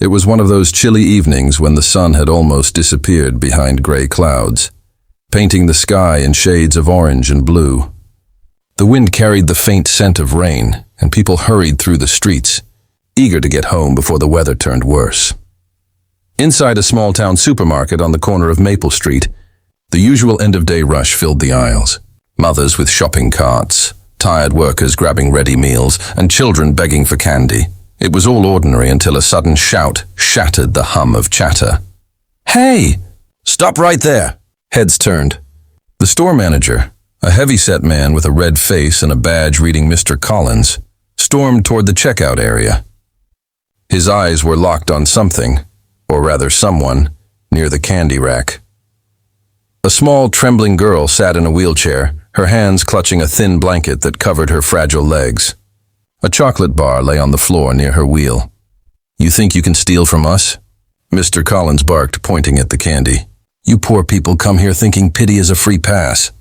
It was one of those chilly evenings when the sun had almost disappeared behind gray clouds, painting the sky in shades of orange and blue. The wind carried the faint scent of rain, and people hurried through the streets, eager to get home before the weather turned worse. Inside a small-town supermarket on the corner of Maple Street, the usual end-of-day rush filled the aisles. Mothers with shopping carts, tired workers grabbing ready meals, and children begging for candy. It was all ordinary until a sudden shout shattered the hum of chatter. "Hey! Stop right there!" Heads turned. The store manager, a heavy-set man with a red face and a badge reading Mr. Collins, stormed toward the checkout area. His eyes were locked on something, or rather someone, near the candy rack. A small, trembling girl sat in a wheelchair, her hands clutching a thin blanket that covered her fragile legs. A chocolate bar lay on the floor near her wheel. "You think you can steal from us?" Mr. Collins barked, pointing at the candy. "You poor people come here thinking pity is a free pass."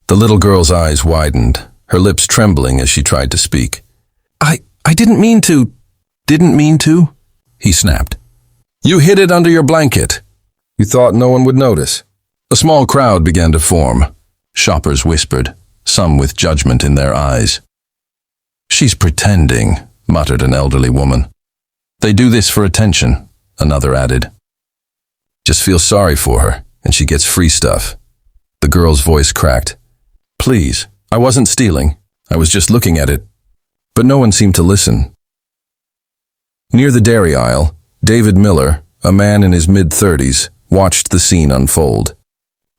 The little girl's eyes widened, her lips trembling as she tried to speak. I didn't mean to. Didn't mean to," he snapped. "You hid it under your blanket. You thought no one would notice." A small crowd began to form. Shoppers whispered, some with judgment in their eyes. "She's pretending," muttered an elderly woman. "They do this for attention," another added. "Just feel sorry for her, and she gets free stuff." The girl's voice cracked. "Please, I wasn't stealing. I was just looking at it." But no one seemed to listen. Near the dairy aisle, David Miller, a man in his mid-30s, watched the scene unfold.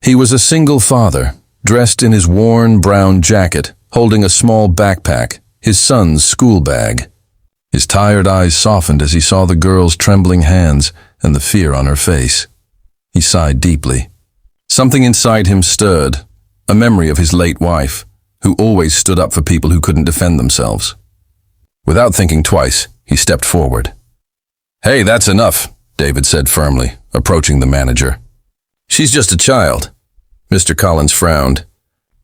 He was a single father, dressed in his worn brown jacket, holding a small backpack, his son's school bag. His tired eyes softened as he saw the girl's trembling hands and the fear on her face. He sighed deeply. Something inside him stirred, a memory of his late wife, who always stood up for people who couldn't defend themselves. Without thinking twice, he stepped forward. "Hey, that's enough," David said firmly, approaching the manager. "She's just a child." Mr. Collins frowned.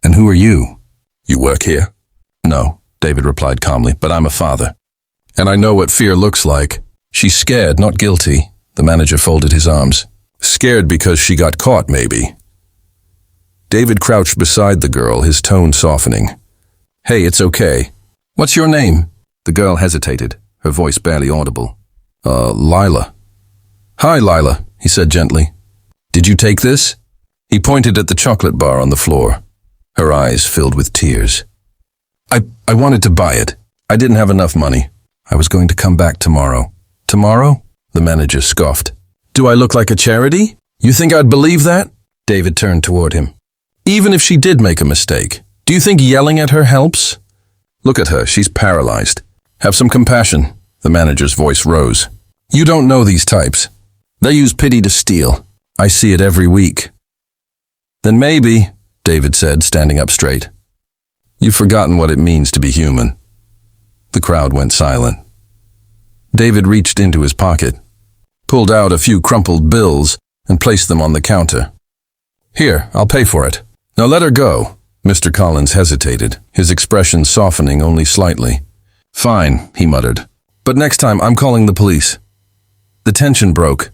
"And who are you? You work here?" "No," David replied calmly, "but I'm a father. And I know what fear looks like." "She's scared, not guilty." The manager folded his arms. "Scared because she got caught, maybe." David crouched beside the girl, his tone softening. "Hey, it's okay. What's your name?" The girl hesitated, her voice barely audible. Lila." "Hi, Lila," he said gently. "Did you take this?" He pointed at the chocolate bar on the floor. Her eyes filled with tears. I wanted to buy it. I didn't have enough money. I was going to come back tomorrow." "Tomorrow?" The manager scoffed. "Do I look like a charity? You think I'd believe that?" David turned toward him. "Even if she did make a mistake, do you think yelling at her helps? Look at her, she's paralyzed. Have some compassion." The manager's voice rose. "You don't know these types. They use pity to steal. I see it every week." "Then maybe," David said, standing up straight, "you've forgotten what it means to be human." The crowd went silent. David reached into his pocket, pulled out a few crumpled bills, and placed them on the counter. "Here, I'll pay for it. Now let her go." Mr. Collins hesitated, his expression softening only slightly. "Fine," he muttered. "But next time I'm calling the police." The tension broke.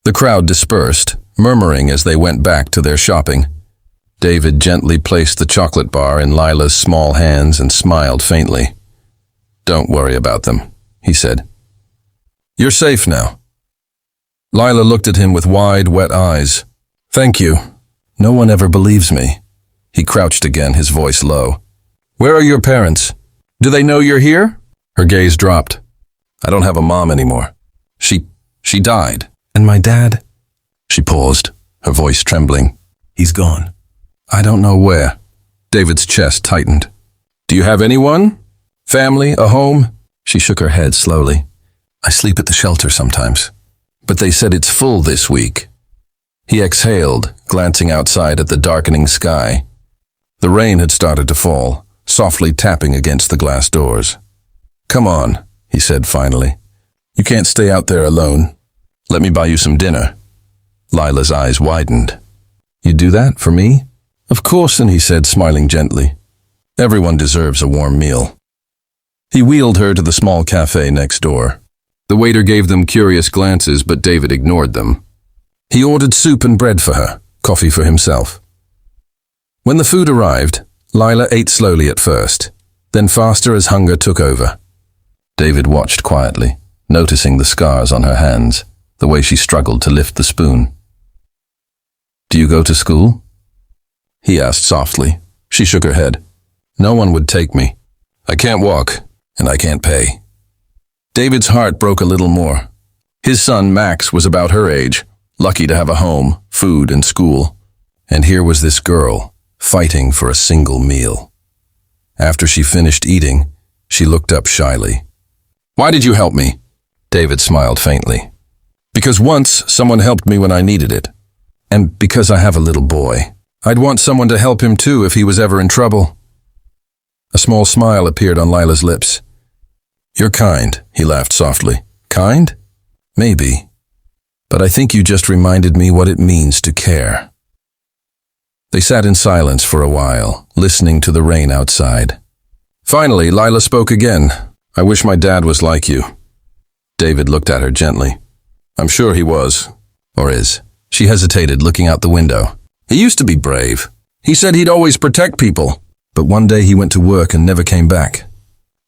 The crowd dispersed, murmuring as they went back to their shopping. David gently placed the chocolate bar in Lila's small hands and smiled faintly. "Don't worry about them," he said. "You're safe now." Lila looked at him with wide, wet eyes. "Thank you. No one ever believes me." He crouched again, his voice low. "Where are your parents? Do they know you're here?" Her gaze dropped. "I don't have a mom anymore. She died." "And my dad?" She paused, her voice trembling. "He's gone. I don't know where." David's chest tightened. "Do you have anyone? Family? A home?" She shook her head slowly. "I sleep at the shelter sometimes. But they said it's full this week." He exhaled, glancing outside at the darkening sky. The rain had started to fall, softly tapping against the glass doors. "Come on," he said finally. "You can't stay out there alone. Let me buy you some dinner." Lila's eyes widened. "You do that for me?" "Of course," and he said, smiling gently. "Everyone deserves a warm meal." He wheeled her to the small cafe next door. The waiter gave them curious glances, but David ignored them. He ordered soup and bread for her, coffee for himself. When the food arrived, Lila ate slowly at first, then faster as hunger took over. David watched quietly, noticing the scars on her hands, the way she struggled to lift the spoon. "Do you go to school?" he asked softly. She shook her head. "No one would take me. I can't walk, and I can't pay." David's heart broke a little more. His son, Max, was about her age, lucky to have a home, food, and school. And here was this girl, fighting for a single meal. After she finished eating, she looked up shyly. "Why did you help me?" David smiled faintly. "Because once someone helped me when I needed it. And because I have a little boy. I'd want someone to help him too if he was ever in trouble." A small smile appeared on Lila's lips. "You're kind," he laughed softly. "Kind? Maybe. But I think you just reminded me what it means to care." They sat in silence for a while, listening to the rain outside. Finally, Lila spoke again. "I wish my dad was like you." David looked at her gently. "I'm sure he was. Or is." She hesitated, looking out the window. "He used to be brave. He said he'd always protect people. But one day he went to work and never came back.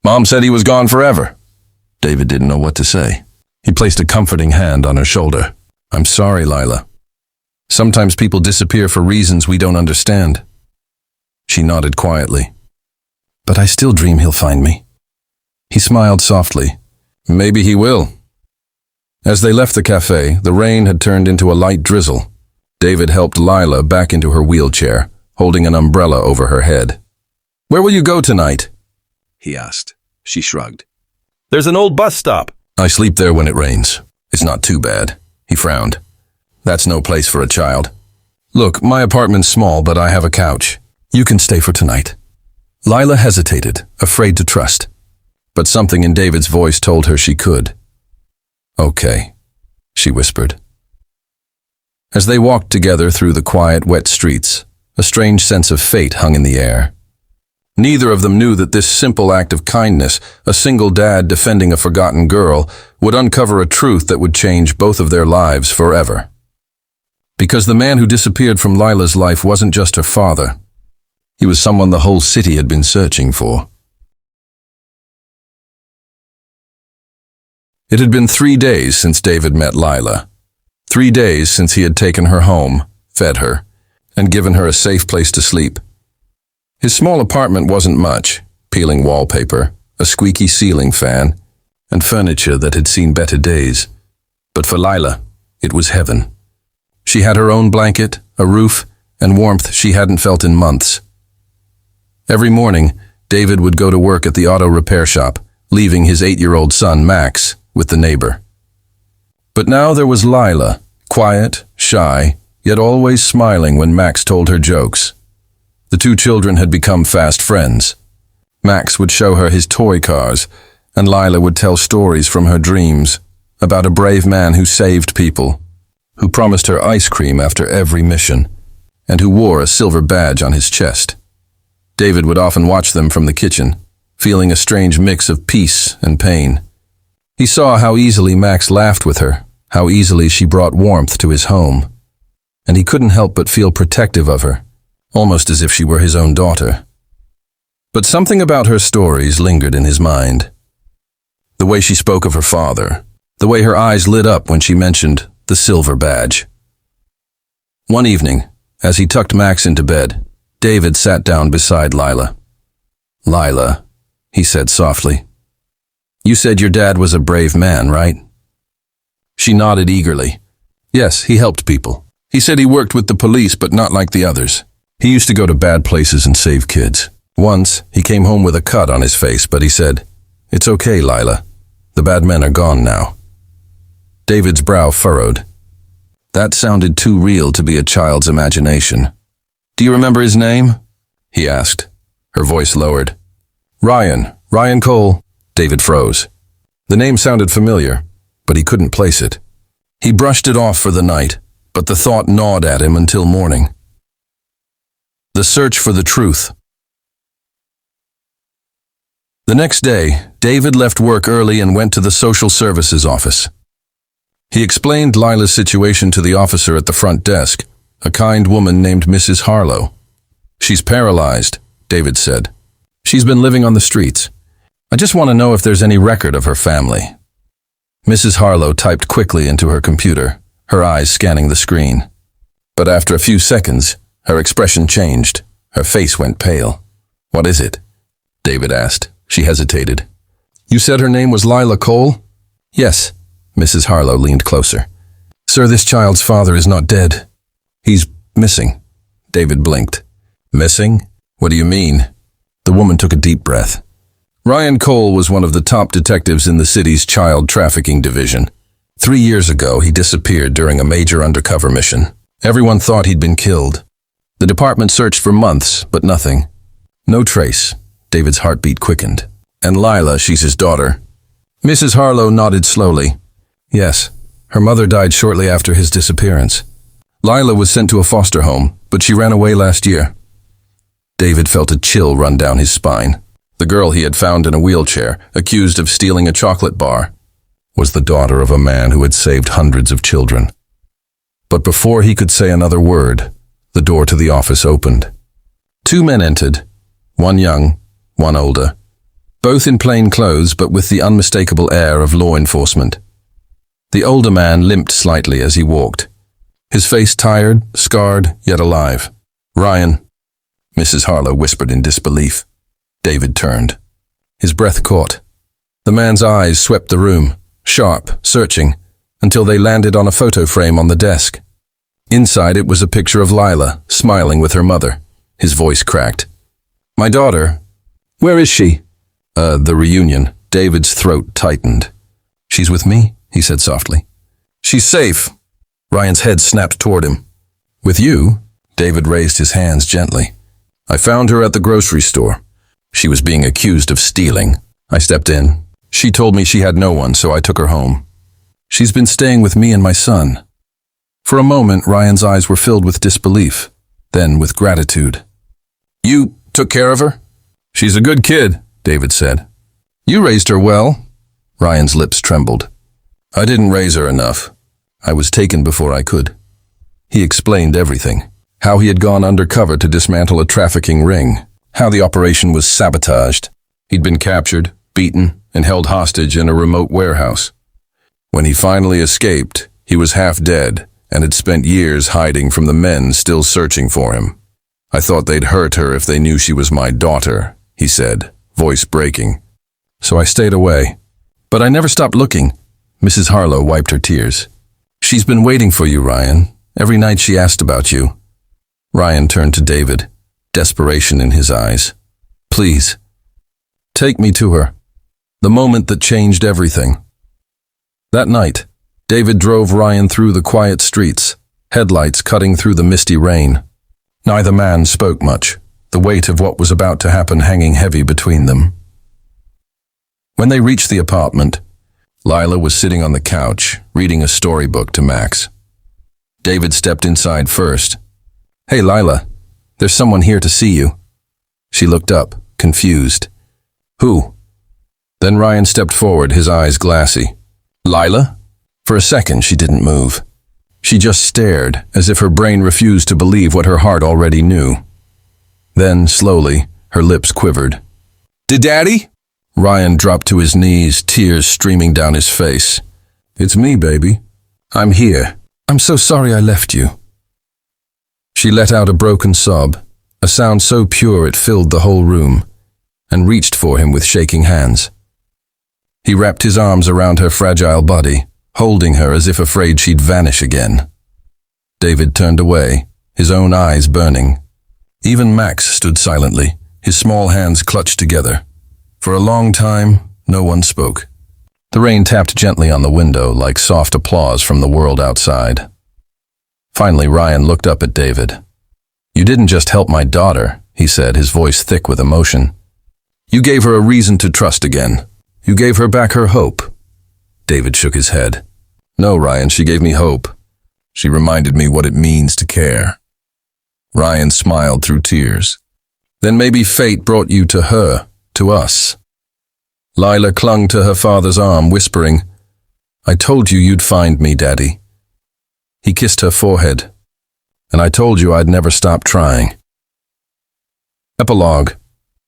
Mom said he was gone forever." David didn't know what to say. He placed a comforting hand on her shoulder. "I'm sorry, Lila. Sometimes people disappear for reasons we don't understand." She nodded quietly. "But I still dream he'll find me." He smiled softly. "Maybe he will." As they left the cafe, the rain had turned into a light drizzle. David helped Lila back into her wheelchair, holding an umbrella over her head. "Where will you go tonight?" he asked. She shrugged. "There's an old bus stop." "I sleep there when it rains. It's not too bad." He frowned. "That's no place for a child. Look, my apartment's small, but I have a couch. You can stay for tonight." Lila hesitated, afraid to trust. But something in David's voice told her she could. "Okay," she whispered. As they walked together through the quiet, wet streets, a strange sense of fate hung in the air. Neither of them knew that this simple act of kindness, a single dad defending a forgotten girl, would uncover a truth that would change both of their lives forever. Because the man who disappeared from Lila's life wasn't just her father. He was someone the whole city had been searching for. It had been 3 days since David met Lila. 3 days since he had taken her home, fed her, and given her a safe place to sleep. His small apartment wasn't much: peeling wallpaper, a squeaky ceiling fan, and furniture that had seen better days. But for Lila, it was heaven. She had her own blanket, a roof, and warmth she hadn't felt in months. Every morning, David would go to work at the auto repair shop, leaving his 8-year-old son, Max, with the neighbor. But now there was Lila, quiet, shy, yet always smiling when Max told her jokes. The two children had become fast friends. Max would show her his toy cars, and Lila would tell stories from her dreams about a brave man who saved people, who promised her ice cream after every mission, and who wore a silver badge on his chest. David would often watch them from the kitchen, feeling a strange mix of peace and pain. He saw how easily Max laughed with her, how easily she brought warmth to his home, and he couldn't help but feel protective of her, almost as if she were his own daughter. But something about her stories lingered in his mind. The way she spoke of her father, the way her eyes lit up when she mentioned the silver badge. One evening, as he tucked Max into bed, David sat down beside Lila. "Lila," he said softly, "you said your dad was a brave man, right?" She nodded eagerly. "Yes, he helped people. He said he worked with the police, but not like the others. He used to go to bad places and save kids. Once, he came home with a cut on his face, but he said, 'It's okay, Lila. The bad men are gone now.'" David's brow furrowed. That sounded too real to be a child's imagination. "Do you remember his name?" he asked. Her voice lowered. Ryan Cole." David froze. The name sounded familiar, but he couldn't place it. He brushed it off for the night, but the thought gnawed at him until morning. The search for the truth. The next day, David left work early and went to the social services office. He explained Lila's situation to the officer at the front desk, a kind woman named Mrs. Harlow. "She's paralyzed," David said. "She's been living on the streets. I just want to know if there's any record of her family." Mrs. Harlow typed quickly into her computer, her eyes scanning the screen. But after a few seconds, her expression changed. Her face went pale. "What is it?" David asked. She hesitated. "You said her name was Lila Cole?" "Yes." Mrs. Harlow leaned closer. "Sir, this child's father is not dead. He's missing." David blinked. "Missing? What do you mean?" The woman took a deep breath. Ryan Cole was one of the top detectives in the city's child trafficking division. 3 years ago, he disappeared during a major undercover mission. Everyone thought he'd been killed. The department searched for months, but nothing. No trace. David's heartbeat quickened. "And Lila, she's his daughter." Mrs. Harlow nodded slowly. "Yes, her mother died shortly after his disappearance. Lila was sent to a foster home, but she ran away last year." David felt a chill run down his spine. The girl he had found in a wheelchair, accused of stealing a chocolate bar, was the daughter of a man who had saved hundreds of children. But before he could say another word, the door to the office opened. 2 men entered, one young, one older, both in plain clothes but with the unmistakable air of law enforcement. The older man limped slightly as he walked, his face tired, scarred, yet alive. "Ryan," Mrs. Harlow whispered in disbelief. David turned. His breath caught. The man's eyes swept the room, sharp, searching, until they landed on a photo frame on the desk. Inside it was a picture of Lila, smiling with her mother. His voice cracked. "My daughter? Where is she?" The reunion." David's throat tightened. "She's with me," he said softly. "She's safe." Ryan's head snapped toward him. "With you?" David raised his hands gently. "I found her at the grocery store. She was being accused of stealing. I stepped in. She told me she had no one, so I took her home. She's been staying with me and my son." For a moment, Ryan's eyes were filled with disbelief, then with gratitude. "You took care of her?" "She's a good kid," David said. "You raised her well." Ryan's lips trembled. "I didn't raise her enough. I was taken before I could." He explained everything. How he had gone undercover to dismantle a trafficking ring. How the operation was sabotaged. He'd been captured, beaten, and held hostage in a remote warehouse. When he finally escaped, he was half dead and had spent years hiding from the men still searching for him. "I thought they'd hurt her if they knew she was my daughter," he said, voice breaking. "So I stayed away. But I never stopped looking." Mrs. Harlow wiped her tears. "She's been waiting for you, Ryan. Every night she asked about you." Ryan turned to David, desperation in his eyes. "Please, take me to her." The moment that changed everything. That night, David drove Ryan through the quiet streets, headlights cutting through the misty rain. Neither man spoke much, the weight of what was about to happen hanging heavy between them. When they reached the apartment, Lila was sitting on the couch, reading a storybook to Max. David stepped inside first. "Hey, Lila, there's someone here to see you." She looked up, confused. "Who?" Then Ryan stepped forward, his eyes glassy. "Lila?" For a second, she didn't move. She just stared, as if her brain refused to believe what her heart already knew. Then, slowly, her lips quivered. "Did Daddy?" Ryan dropped to his knees, tears streaming down his face. "It's me, baby. I'm here. I'm so sorry I left you." She let out a broken sob, a sound so pure it filled the whole room, and reached for him with shaking hands. He wrapped his arms around her fragile body, holding her as if afraid she'd vanish again. David turned away, his own eyes burning. Even Max stood silently, his small hands clutched together. For a long time, no one spoke. The rain tapped gently on the window like soft applause from the world outside. Finally, Ryan looked up at David. "You didn't just help my daughter," he said, his voice thick with emotion. "You gave her a reason to trust again. You gave her back her hope." David shook his head. "No, Ryan, she gave me hope. She reminded me what it means to care." Ryan smiled through tears. "Then maybe fate brought you to her, to us." Lila clung to her father's arm, whispering, "I told you you'd find me, Daddy." He kissed her forehead. "And I told you I'd never stop trying." Epilogue.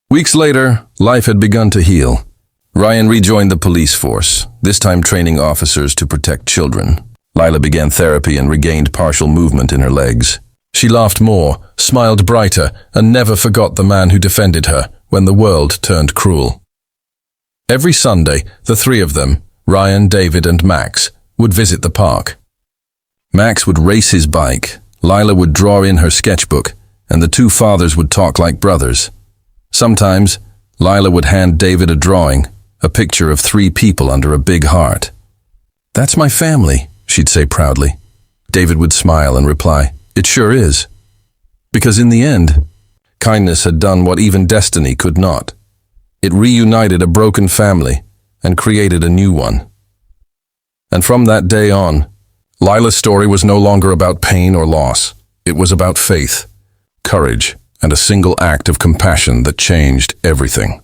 Weeks later, life had begun to heal. Ryan rejoined the police force, this time training officers to protect children. Lila began therapy and regained partial movement in her legs. She laughed more, smiled brighter, and never forgot the man who defended her when the world turned cruel. Every Sunday, the three of them, Ryan, David, and Max, would visit the park. Max would race his bike, Lila would draw in her sketchbook, and the two fathers would talk like brothers. Sometimes, Lila would hand David a drawing, a picture of 3 people under a big heart. "That's my family," she'd say proudly. David would smile and reply, "It sure is." Because in the end, kindness had done what even destiny could not. It reunited a broken family and created a new one. And from that day on, Lila's story was no longer about pain or loss. It was about faith, courage, and a single act of compassion that changed everything.